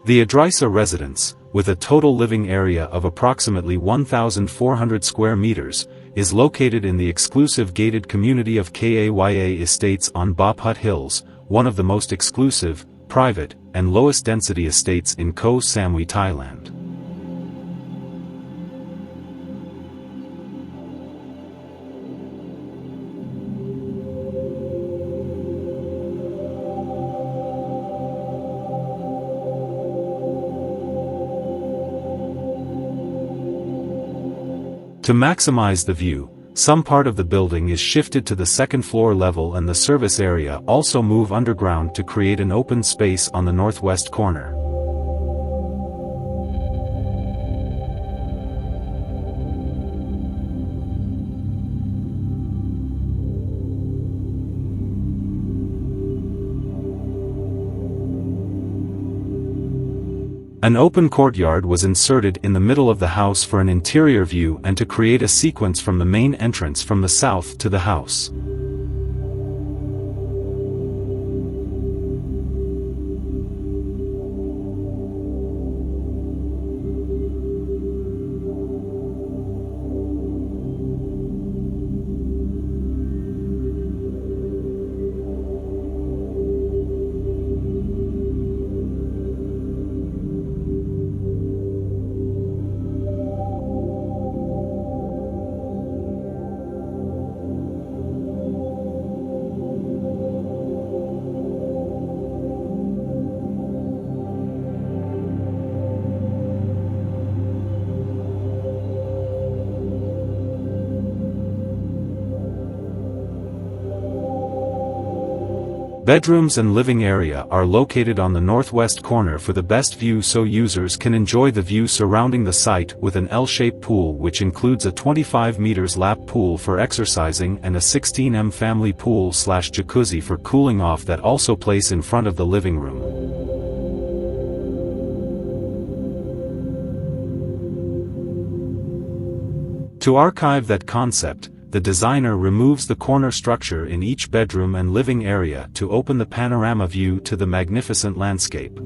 The Adrisa residence, with a total living area of approximately 1,400 square meters, is located in the exclusive gated community of Kaya Estates on Boput Hills, one of the most exclusive, private, and lowest density estates in Koh Samui, Thailand. To maximize the view, some part of the building is shifted to the second floor level and the service area also move underground to create an open space on the northwest corner. An open courtyard was inserted in the middle of the house for an interior view and to create a sequence from the main entrance from the south to the house. Bedrooms and living area are located on the northwest corner for the best view so users can enjoy the view surrounding the site with an L-shaped pool which includes a 25 meters lap pool for exercising and a 16m family pool/jacuzzi for cooling off that also place in front of the living room. To archive that concept, the designer removes the corner structure in each bedroom and living area to open the panorama view to the magnificent landscape.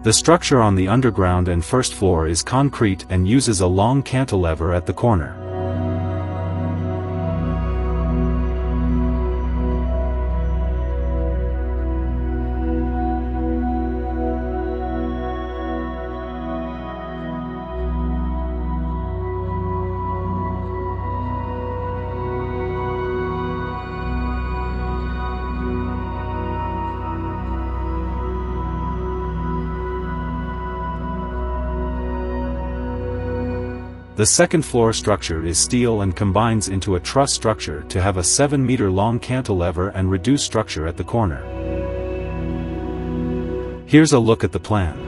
The structure on the underground and first floor is concrete and uses a long cantilever at the corner. The second floor structure is steel and combines into a truss structure to have a 7-meter-long cantilever and reduced structure at the corner. Here's a look at the plan.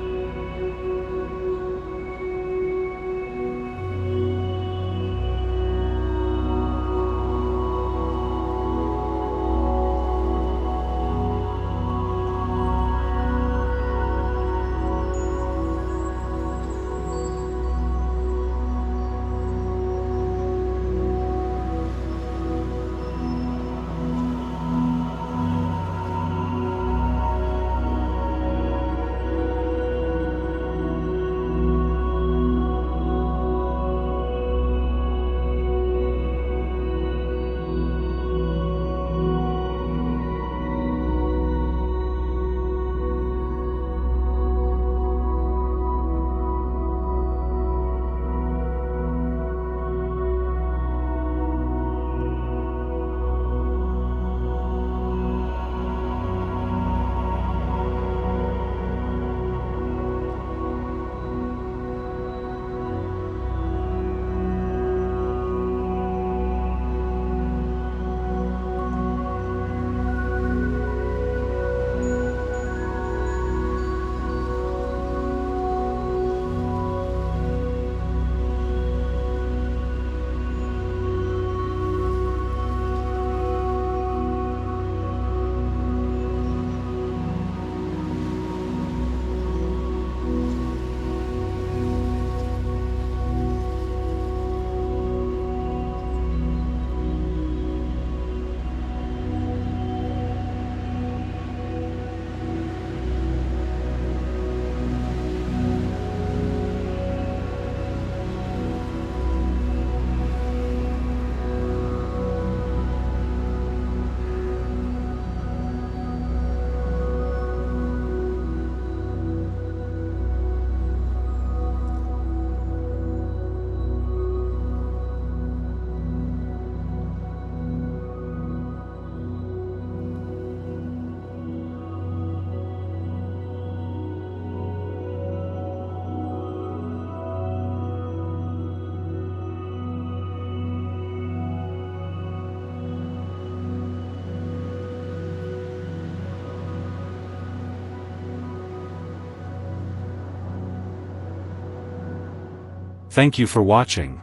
Thank you for watching.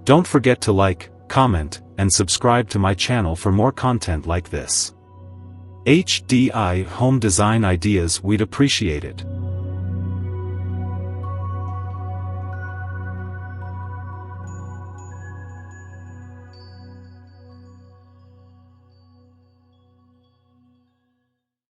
Don't forget to like, comment, and subscribe to my channel for more content like this. HDI Home Design Ideas, we'd appreciate it.